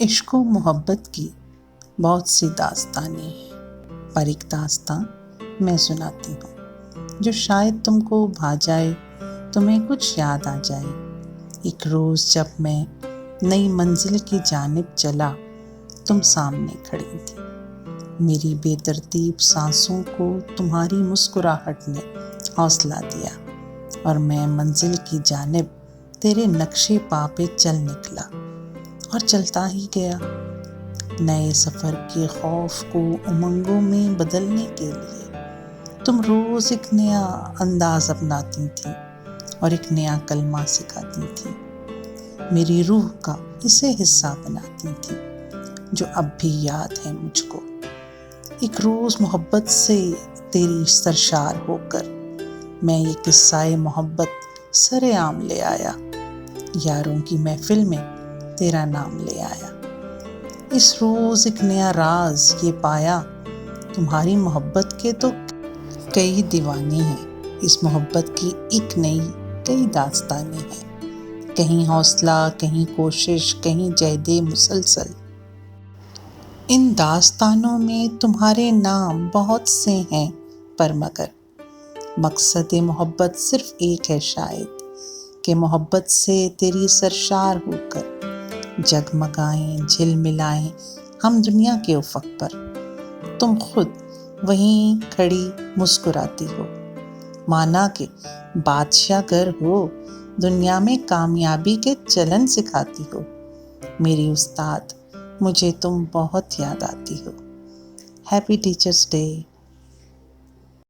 عشق و محبت کی بہت سی داستانیں ہیں، پر ایک داستان میں سناتی ہوں جو شاید تم کو بھا جائے، تمہیں کچھ یاد آ جائے۔ ایک روز جب میں نئی منزل کی جانب چلا، تم سامنے کھڑی تھی۔ میری بے ترتیب سانسوں کو تمہاری مسکراہٹ نے حوصلہ دیا، اور میں منزل کی جانب تیرے نقشے پا پہ چل نکلا، اور چلتا ہی گیا، نئے سفر کے خوف کو امنگوں میں بدلنے کے لیے۔ تم روز ایک نیا انداز اپناتی تھی اور ایک نیا کلمہ سکھاتی تھی، میری روح کا اسے حصہ بناتی تھی جو اب بھی یاد ہے مجھ کو۔ ایک روز محبت سے تیری سرشار ہو کر میں یہ قصہ محبت سر عام لے آیا، یاروں کی محفل میں تیرا نام لے آیا۔ اس روز ایک نیا راز یہ پایا، تمہاری محبت کے تو کئی دیوانے ہیں، اس محبت کی ایک نئی کئی داستانیں ہیں، کہیں حوصلہ، کہیں کوشش، کہیں جہد مسلسل۔ ان داستانوں میں تمہارے نام بہت سے ہیں، پر مگر مقصد محبت صرف ایک ہے شاید، کہ محبت سے تیری سرشار ہو کر جگمگائیں، جھلملائیں ہم دنیا کے افق پر۔ تم خود وہیں کھڑی مسکراتی ہو، مانا کہ بادشاہ گر ہو، دنیا میں کامیابی کے چلن سکھاتی ہو۔ میری استاد، مجھے تم بہت یاد آتی ہو۔ Happy teachers day.